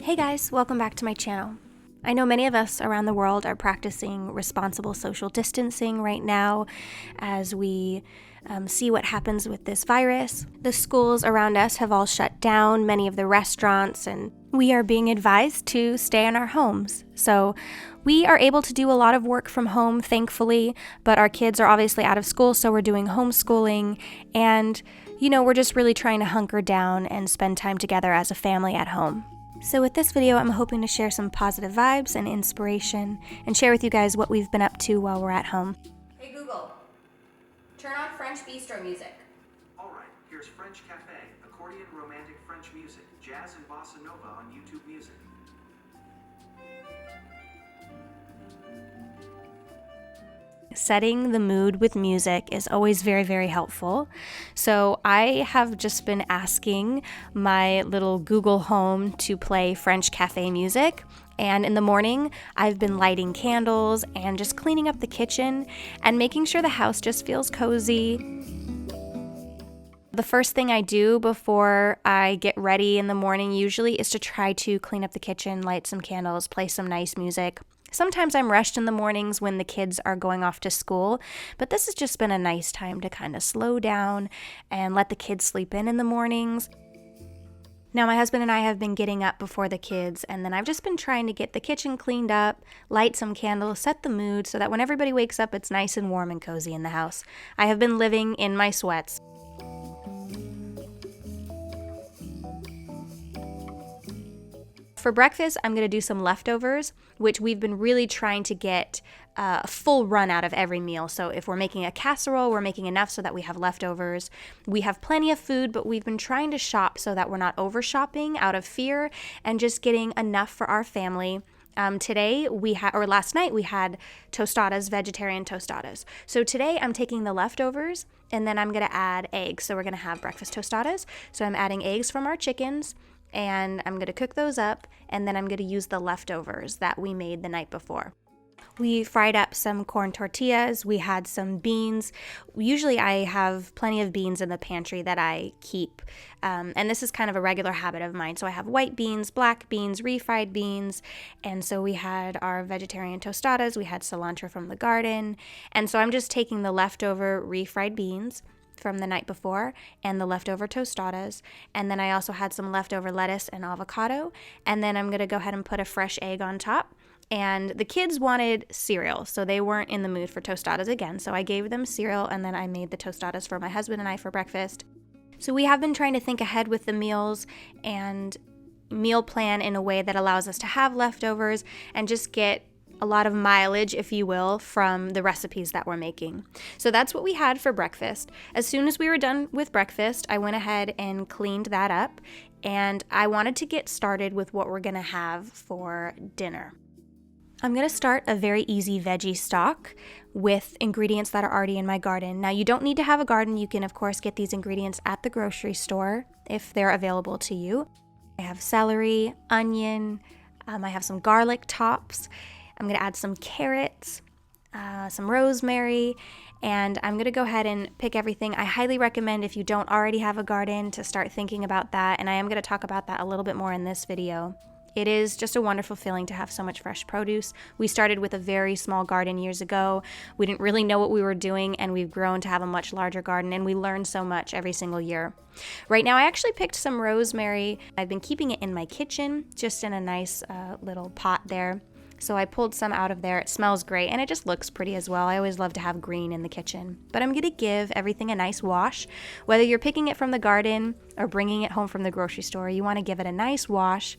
Hey guys, welcome back to my channel. I know many of us around the world are practicing responsible social distancing right now as we see what happens with this virus. The schools around us have all shut down, many of the restaurants, and we are being advised to stay in our homes. So we are able to do a lot of work from home, thankfully, but our kids are obviously out of school, so we're doing homeschooling, and we're just really trying to hunker down and spend time together as a family at home. So with this video, I'm hoping to share some positive vibes and inspiration and share with you guys what we've been up to while we're at home. Hey Google, turn on French bistro music. All right, here's French Cafe, accordion, romantic French music, jazz and bossa nova on YouTube Music. Setting the mood with music is always very, very helpful. So I have just been asking my little Google Home to play French cafe music. And in the morning, I've been lighting candles and just cleaning up the kitchen and making sure the house just feels cozy. The first thing I do before I get ready in the morning usually is to try to clean up the kitchen, light some candles, play some nice music. Sometimes I'm rushed in the mornings when the kids are going off to school, but this has just been a nice time to kind of slow down and let the kids sleep in the mornings. Now, my husband and I have been getting up before the kids, and then I've just been trying to get the kitchen cleaned up, light some candles, set the mood so that when everybody wakes up, it's nice and warm and cozy in the house. I have been living in my sweats. For breakfast, I'm going to do some leftovers, which we've been really trying to get a full run out of every meal. So if we're making a casserole, we're making enough so that we have leftovers. We have plenty of food, but we've been trying to shop so that we're not over shopping out of fear and just getting enough for our family. Last night we had tostadas, vegetarian tostadas. So today I'm taking the leftovers and then I'm going to add eggs. So we're going to have breakfast tostadas. So I'm adding eggs from our chickens, and I'm going to cook those up, and then I'm going to use the leftovers that we made the night before. We fried up some corn tortillas. We had some beans. Usually I have plenty of beans in the pantry that I keep, and this is kind of a regular habit of mine. So I have white beans, black beans, refried beans, and so we had our vegetarian tostadas. We had cilantro from the garden, and so I'm just taking the leftover refried beans from the night before and the leftover tostadas, and then I also had some leftover lettuce and avocado, and then I'm going to go ahead and put a fresh egg on top. And the kids wanted cereal, so they weren't in the mood for tostadas again, so I gave them cereal, and then I made the tostadas for my husband and I for breakfast. So we have been trying to think ahead with the meals and meal plan in a way that allows us to have leftovers and just get a lot of mileage, if you will, from the recipes that we're making. So that's what we had for breakfast. As soon as we were done with breakfast, I went ahead and cleaned that up, and I wanted to get started with what we're gonna have for dinner. I'm gonna start a very easy veggie stock with ingredients that are already in my garden. Now, you don't need to have a garden. You can, of course, get these ingredients at the grocery store if they're available to you. I have celery, onion, I have some garlic tops. I'm going to add some carrots, some rosemary, and I'm going to go ahead and pick everything. I highly recommend, if you don't already have a garden, to start thinking about that, and I am going to talk about that a little bit more in this video. It is just a wonderful feeling to have so much fresh produce. We started with a very small garden years ago. We didn't really know what we were doing, and we've grown to have a much larger garden, and we learn so much every single year. Right now, I actually picked some rosemary. I've been keeping it in my kitchen, just in a nice little pot there. So I pulled some out of there. It smells great, and it just looks pretty as well. I always love to have green in the kitchen. But I'm going to give everything a nice wash. Whether you're picking it from the garden or bringing it home from the grocery store, you want to give it a nice wash.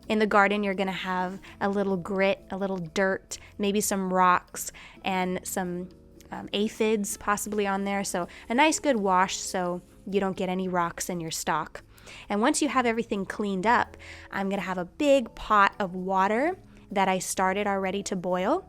In the garden, you're going to have a little grit, a little dirt, maybe some rocks, and some aphids possibly on there. So a nice good wash so you don't get any rocks in your stock. And once you have everything cleaned up, I'm going to have a big pot of water that I started already to boil.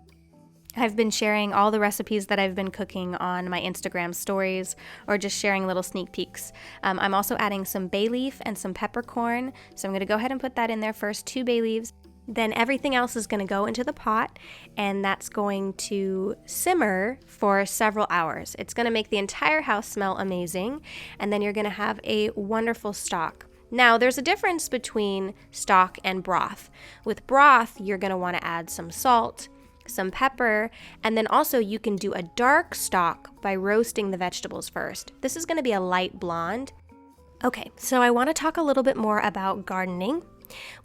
I've been sharing all the recipes that I've been cooking on my Instagram stories, or just sharing little sneak peeks. I'm also adding some bay leaf and some peppercorn, so I'm going to go ahead and put that in there first, 2 bay leaves. Then everything else is going to go into the pot, and that's going to simmer for several hours. It's going to make the entire house smell amazing, and then you're going to have a wonderful stock. Now, there's a difference between stock and broth. With broth, you're going to want to add some salt, some pepper, and then also you can do a dark stock by roasting the vegetables first. This is going to be a light blonde. Okay, so I want to talk a little bit more about gardening.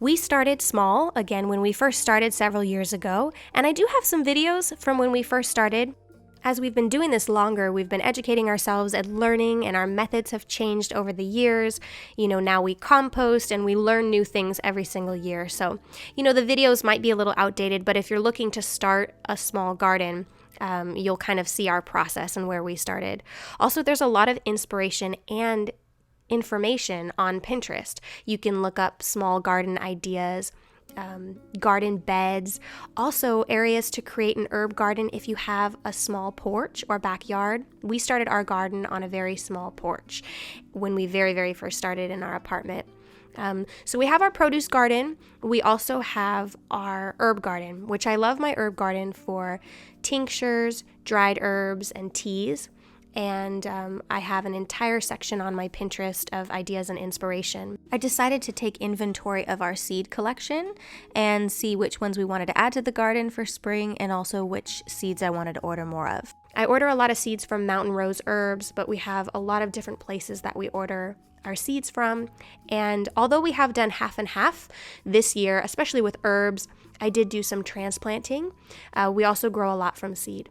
We started small, again, when we first started several years ago, and I do have some videos from when we first started. As we've been doing this longer, we've been educating ourselves and learning, and our methods have changed over the years. Now we compost and we learn new things every single year. So, the videos might be a little outdated, but if you're looking to start a small garden, you'll kind of see our process and where we started. Also, there's a lot of inspiration and information on Pinterest. You can look up small garden ideas, garden beds, also areas to create an herb garden if you have a small porch or backyard. We started our garden on a very small porch when we very, very first started in our apartment. So we have our produce garden. We also have our herb garden, which I love my herb garden for tinctures, dried herbs, and teas. And I have an entire section on my Pinterest of ideas and inspiration. I decided to take inventory of our seed collection and see which ones we wanted to add to the garden for spring, and also which seeds I wanted to order more of. I order a lot of seeds from Mountain Rose Herbs, but we have a lot of different places that we order our seeds from. And although we have done half and half this year, especially with herbs, I did do some transplanting. We also grow a lot from seed.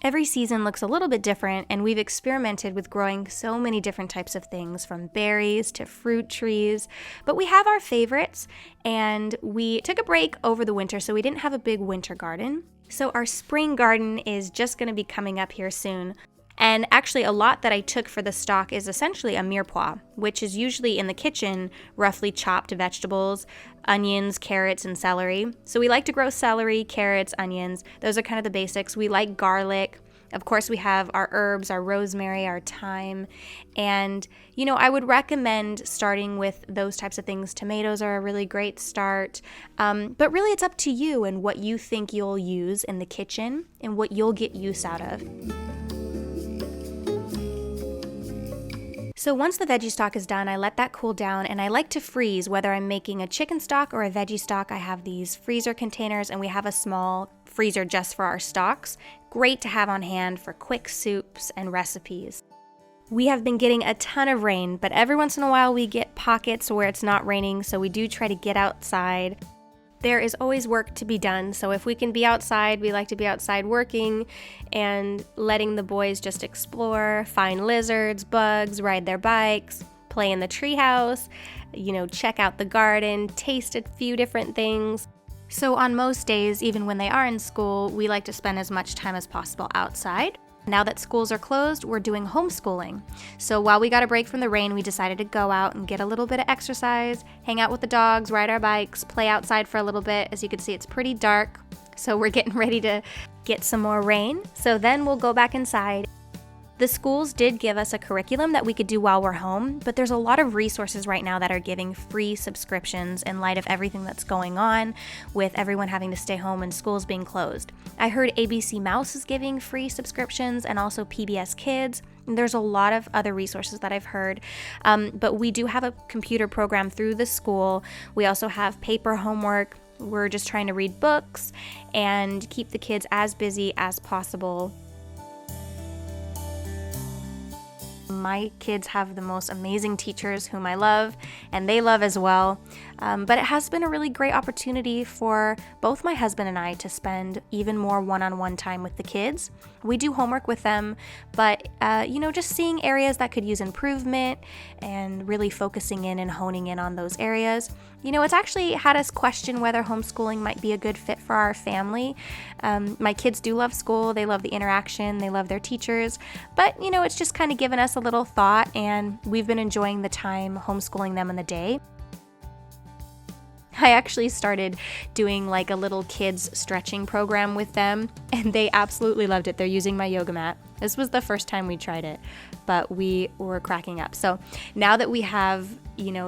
Every season looks a little bit different, and we've experimented with growing so many different types of things, from berries to fruit trees, but we have our favorites, and we took a break over the winter, so we didn't have a big winter garden. So our spring garden is just going to be coming up here soon. And actually, a lot that I took for the stock is essentially a mirepoix, which is usually in the kitchen, roughly chopped vegetables, onions, carrots, and celery. So we like to grow celery, carrots, onions. Those are kind of the basics. We like garlic. Of course, we have our herbs, our rosemary, our thyme. And, I would recommend starting with those types of things. Tomatoes are a really great start. But really, it's up to you and what you think you'll use in the kitchen and what you'll get use out of. So once the veggie stock is done, I let that cool down, and I like to freeze whether I'm making a chicken stock or a veggie stock. I have these freezer containers, and we have a small freezer just for our stocks. Great to have on hand for quick soups and recipes. We have been getting a ton of rain, but every once in a while we get pockets where it's not raining, so we do try to get outside. There is always work to be done, so if we can be outside, we like to be outside working and letting the boys just explore, find lizards, bugs, ride their bikes, play in the treehouse, check out the garden, taste a few different things. So on most days, even when they are in school, we like to spend as much time as possible outside. Now that schools are closed, we're doing homeschooling. So while we got a break from the rain, we decided to go out and get a little bit of exercise, hang out with the dogs, ride our bikes, play outside for a little bit. As you can see, it's pretty dark, so we're getting ready to get some more rain. So then we'll go back inside. The schools did give us a curriculum that we could do while we're home, but there's a lot of resources right now that are giving free subscriptions in light of everything that's going on with everyone having to stay home and schools being closed. I heard ABC Mouse is giving free subscriptions, and also PBS Kids. And there's a lot of other resources that I've heard, but we do have a computer program through the school. We also have paper homework. We're just trying to read books and keep the kids as busy as possible. My kids have the most amazing teachers whom I love, and they love as well. But it has been a really great opportunity for both my husband and I to spend even more one-on-one time with the kids. We do homework with them, but just seeing areas that could use improvement and really focusing in and honing in on those areas. It's actually had us question whether homeschooling might be a good fit for our family. My kids do love school. They love the interaction. They love their teachers. But, it's just kind of given us a little thought, and we've been enjoying the time homeschooling them in the day. I actually started doing like a little kids stretching program with them, and they absolutely loved it. They're using my yoga mat. This was the first time we tried it, but we were cracking up. So now that we have,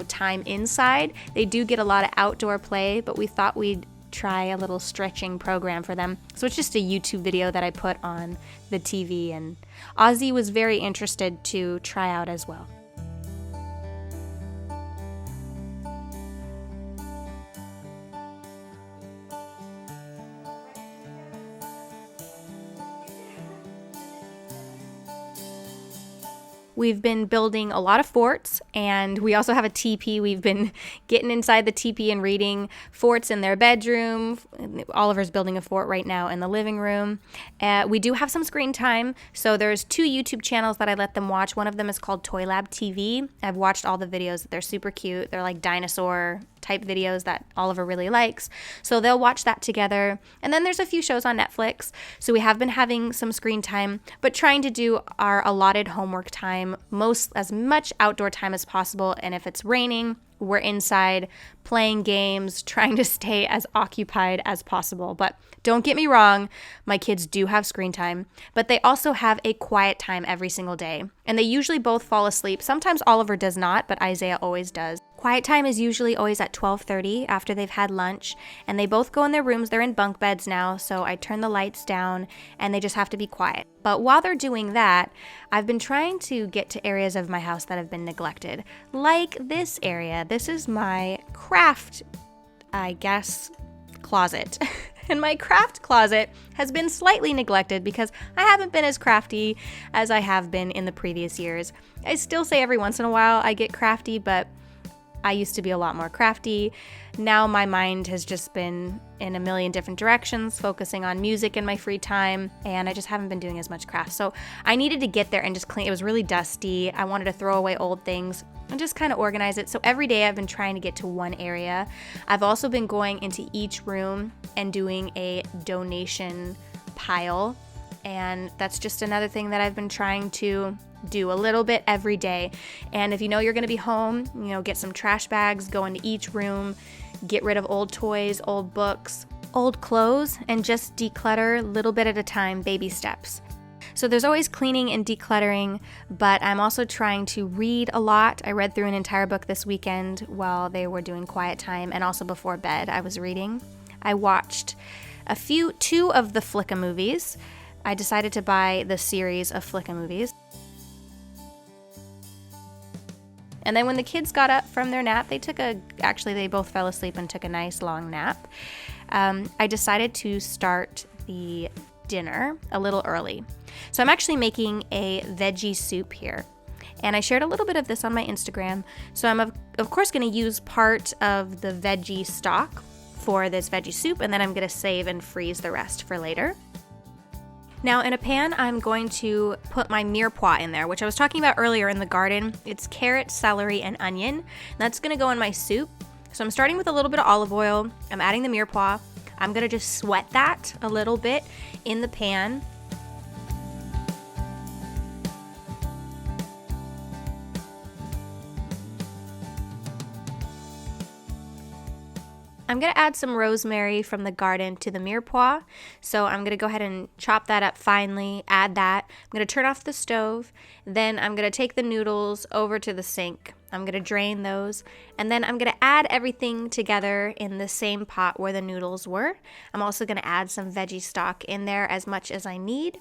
time inside, they do get a lot of outdoor play, but we thought we'd try a little stretching program for them. So it's just a YouTube video that I put on the TV, and Ozzy was very interested to try out as well. We've been building a lot of forts, and we also have a teepee. We've been getting inside the teepee and reading forts in their bedroom. Oliver's building a fort right now in the living room. We do have some screen time, so there's 2 YouTube channels that I let them watch. One of them is called Toy Lab TV. I've watched all the videos. They're super cute. They're like dinosaur type videos that Oliver really likes. So they'll watch that together. And then there's a few shows on Netflix. So we have been having some screen time, but trying to do our allotted homework time, as much outdoor time as possible. And if it's raining, we're inside playing games, trying to stay as occupied as possible. But don't get me wrong, my kids do have screen time, but they also have a quiet time every single day. And they usually both fall asleep. Sometimes Oliver does not, but Isaiah always does. Quiet time is usually always at 12:30 after they've had lunch, and they both go in their rooms. They're in bunk beds now, so I turn the lights down and they just have to be quiet. But while they're doing that, I've been trying to get to areas of my house that have been neglected, like this area. This is my craft, I guess, closet. And my craft closet has been slightly neglected because I haven't been as crafty as I have been in the previous years. I still say every once in a while I get crafty, but I used to be a lot more crafty. Now my mind has just been in a million different directions, focusing on music in my free time, and I just haven't been doing as much craft. So I needed to get there and just clean. It was really dusty. I wanted to throw away old things and just kind of organize it. So every day I've been trying to get to one area. I've also been going into each room and doing a donation pile, and that's just another thing that I've been trying to do a little bit every day. And if you know you're going to be home, get some trash bags, go into each room, get rid of old toys, old books, old clothes, and just declutter a little bit at a time, baby steps. So there's always cleaning and decluttering, but I'm also trying to read a lot. I read through an entire book this weekend while they were doing quiet time, and also before bed I was reading. I watched 2 of the Flicka movies. I decided to buy the series of Flicka movies. And then when the kids got up from their nap, they both fell asleep and took a nice long nap. I decided to start the dinner a little early. So I'm actually making a veggie soup here. And I shared a little bit of this on my Instagram. So I'm of course going to use part of the veggie stock for this veggie soup, and then I'm going to save and freeze the rest for later. Now in a pan, I'm going to put my mirepoix in there, which I was talking about earlier in the garden. It's carrot, celery, and onion. That's gonna go in my soup. So I'm starting with a little bit of olive oil. I'm adding the mirepoix. I'm gonna just sweat that a little bit in the pan. I'm going to add some rosemary from the garden to the mirepoix. So I'm going to go ahead and chop that up finely, add that. I'm going to turn off the stove. Then I'm going to take the noodles over to the sink. I'm going to drain those. And then I'm going to add everything together in the same pot where the noodles were. I'm also going to add some veggie stock in there as much as I need.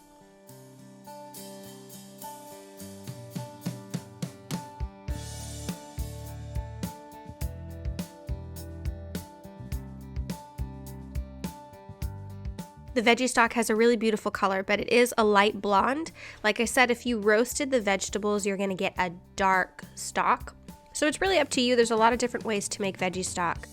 The veggie stock has a really beautiful color, but it is a light blonde. Like I said, if you roasted the vegetables, you're gonna get a dark stock. So it's really up to you. There's a lot of different ways to make veggie stock.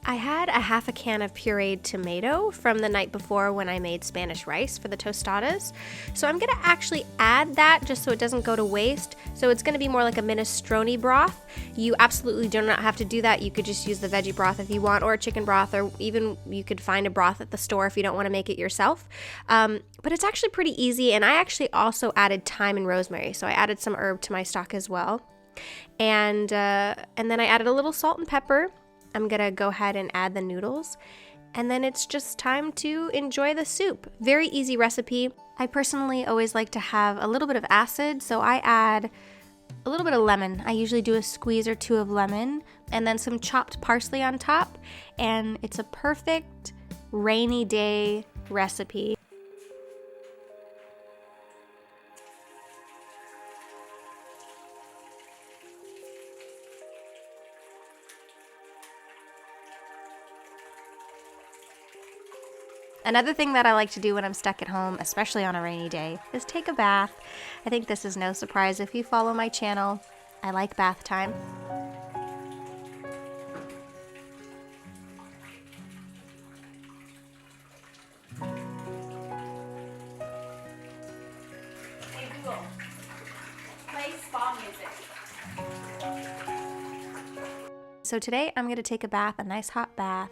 I had a half a can of pureed tomato from the night before when I made Spanish rice for the tostadas. So I'm gonna actually add that just so it doesn't go to waste. So it's gonna be more like a minestrone broth. You absolutely do not have to do that. You could just use the veggie broth if you want, or chicken broth, or even you could find a broth at the store if you don't wanna make it yourself. But it's actually pretty easy, and I actually also added thyme and rosemary. So I added some herb to my stock as well. And then I added a little salt and pepper. I'm gonna go ahead and add the noodles, and then it's just time to enjoy the soup. Very easy recipe. I personally always like to have a little bit of acid, so I add a little bit of lemon. I usually do a squeeze or two of lemon, and then some chopped parsley on top, and it's a perfect rainy day recipe. Another thing that I like to do when I'm stuck at home, especially on a rainy day, is take a bath. I think this is no surprise if you follow my channel. I like bath time. Hey Google, play spa music. So today I'm going to take a bath, a nice hot bath.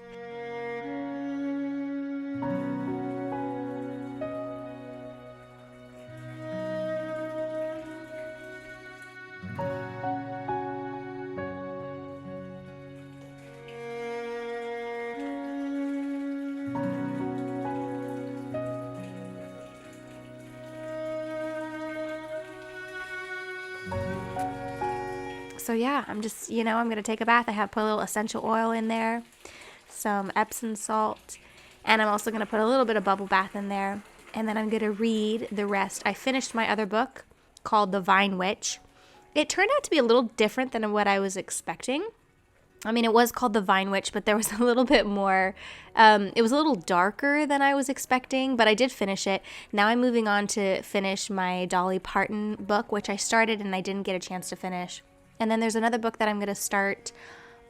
So yeah, I'm just, I'm going to take a bath. I have put a little essential oil in there, some Epsom salt, and I'm also going to put a little bit of bubble bath in there. And then I'm going to read the rest. I finished my other book called The Vine Witch. It turned out to be a little different than what I was expecting. I mean, it was called The Vine Witch, but there was a little bit more, it was a little darker than I was expecting, but I did finish it. Now I'm moving on to finish my Dolly Parton book, which I started and I didn't get a chance to finish. And then there's another book that I'm going to start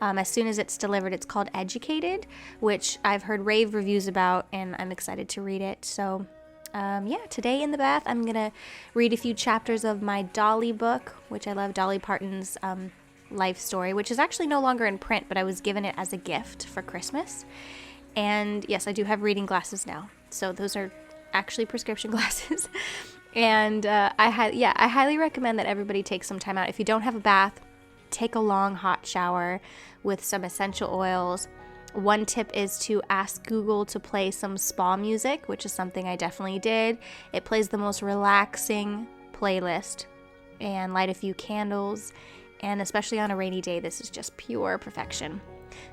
as soon as it's delivered. It's called Educated, which I've heard rave reviews about, and I'm excited to read it. So, yeah, today in the bath, I'm going to read a few chapters of my Dolly book, which I love, Dolly Parton's life story, which is actually no longer in print, but I was given it as a gift for Christmas. And yes, I do have reading glasses now. So those are actually prescription glasses. And I highly recommend that everybody take some time out. If you don't have a bath, take a long hot shower with some essential oils. One tip is to ask Google to play some spa music, which is something I definitely did. It plays the most relaxing playlist, and light a few candles. And especially on a rainy day, this is just pure perfection.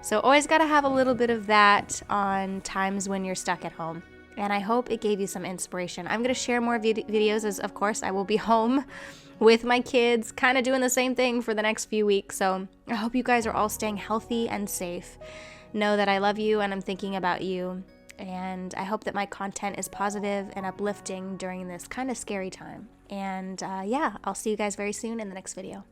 So always got to have a little bit of that on times when you're stuck at home. And I hope it gave you some inspiration. I'm going to share more videos as, of course, I will be home with my kids, kind of doing the same thing for the next few weeks. So I hope you guys are all staying healthy and safe. Know that I love you and I'm thinking about you. And I hope that my content is positive and uplifting during this kind of scary time. And yeah, I'll see you guys very soon in the next video.